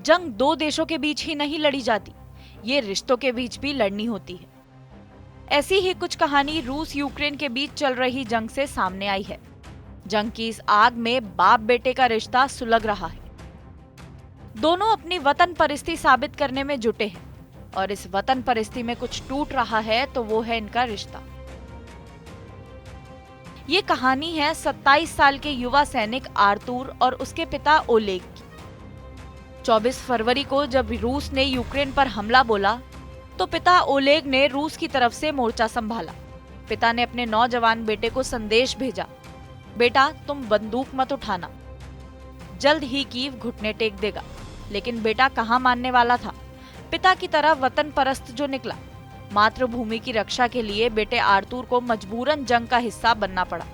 जंग दो देशों के बीच ही नहीं लड़ी जाती, ये रिश्तों के बीच भी लड़नी होती है। ऐसी ही कुछ कहानी रूस यूक्रेन के बीच चल रही जंग से सामने आई है। जंग की इस आग में बाप बेटे का रिश्ता सुलग रहा है। दोनों अपनी वतन परिस्थिति साबित करने में जुटे हैं और इस वतन परिस्थिति में कुछ टूट रहा है तो वो है इनका रिश्ता। ये कहानी है 27 साल के युवा सैनिक आर्तुर और उसके पिता ओलेग की। 24 फरवरी को जब रूस ने यूक्रेन पर हमला बोला तो पिता ओलेग ने रूस की तरफ से मोर्चा संभाला। पिता ने अपने नौजवान बेटे को संदेश भेजा, बेटा तुम बंदूक मत उठाना, जल्द ही कीव घुटने टेक देगा। लेकिन बेटा कहाँ मानने वाला था। पिता की तरह वतन परस्त जो निकला। मातृभूमि की रक्षा के लिए बेटे आर्तुर को मजबूरन जंग का हिस्सा बनना पड़ा।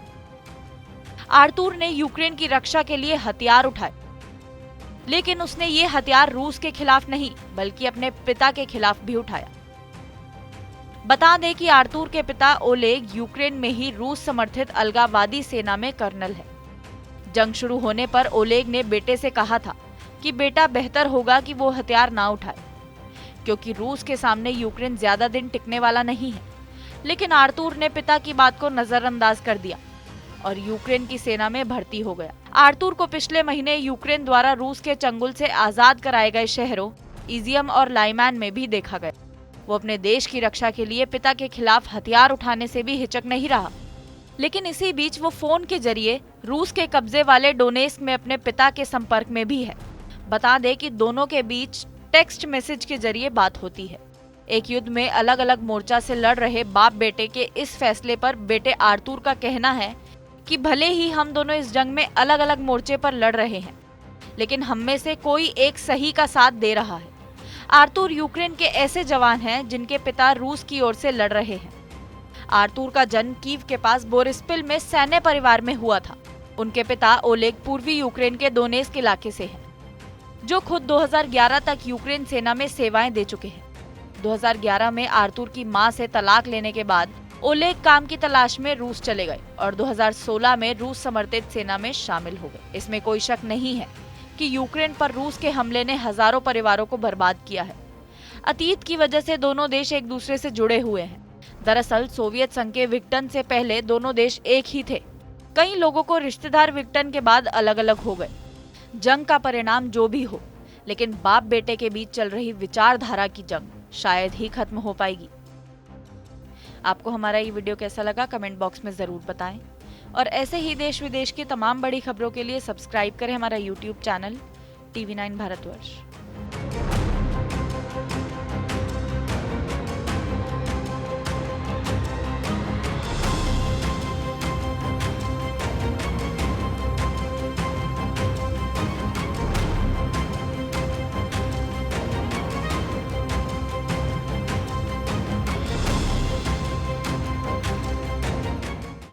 आर्तुर ने यूक्रेन की रक्षा के लिए हथियार उठाए, लेकिन उसने ये हथियार रूस के खिलाफ नहीं बल्कि अपने पिता के खिलाफ भी उठाया। बता दें कि आर्तुर के पिता ओलेग यूक्रेन में ही रूस समर्थित अलगाववादी सेना में कर्नल है। जंग शुरू होने पर ओलेग ने बेटे से कहा था कि बेटा बेहतर होगा कि वो हथियार ना उठाए, क्योंकि रूस के सामने यूक्रेन ज्यादा दिन टिकने वाला नहीं है। लेकिन आर्तुर ने पिता की बात को नजरअंदाज कर दिया और यूक्रेन की सेना में भर्ती हो गया। आर्तुर को पिछले महीने यूक्रेन द्वारा रूस के चंगुल से आजाद कराए गए शहरों इजियम और लाइमैन में भी देखा गया। वो अपने देश की रक्षा के लिए पिता के खिलाफ हथियार उठाने से भी हिचक नहीं रहा। लेकिन इसी बीच वो फोन के जरिए रूस के कब्जे वाले डोनेस्क में अपने पिता के संपर्क में भी है। बता दें कि दोनों के बीच टेक्स्ट मैसेज के जरिए बात होती है। एक युद्ध में अलग अलग मोर्चा से लड़ रहे बाप बेटे के इस फैसले पर बेटे आर्तुर का कहना है कि भले ही हम दोनों इस जंग में अलग अलग मोर्चे पर लड़ रहे हैं, लेकिन हम में से कोई एक सही का साथ दे रहा है। आर्तुर यूक्रेन के ऐसे जवान हैं जिनके पिता रूस की ओर से लड़ रहे हैं। आर्तुर का जन्म कीव के पास बोरिस्पिल में सैन्य परिवार में हुआ था। उनके पिता ओलेग पूर्वी यूक्रेन के दोनेस्क इलाके से हैं, जो खुद 2011 तक यूक्रेन सेना में सेवाएं दे चुके हैं। 2011 में आर्तुर की मां से तलाक लेने के बाद ओलेग काम की तलाश में रूस चले गए और 2016 में रूस समर्थित सेना में शामिल हो गए। इसमें कोई शक नहीं है कि यूक्रेन पर रूस के हमले ने हजारों परिवारों को बर्बाद किया है। अतीत की वजह से दोनों देश एक दूसरे से जुड़े हुए हैं। दरअसल सोवियत संघ के विघटन से पहले दोनों देश एक ही थे। कई लोगों को रिश्तेदार विघटन के बाद अलग अलग हो गए। जंग का परिणाम जो भी हो, लेकिन बाप बेटे के बीच चल रही विचारधारा की जंग शायद ही खत्म हो पाएगी। आपको हमारा ये वीडियो कैसा लगा कमेंट बॉक्स में जरूर बताएं और ऐसे ही देश विदेश की तमाम बड़ी खबरों के लिए सब्सक्राइब करें हमारा YouTube चैनल TV9 भारतवर्ष।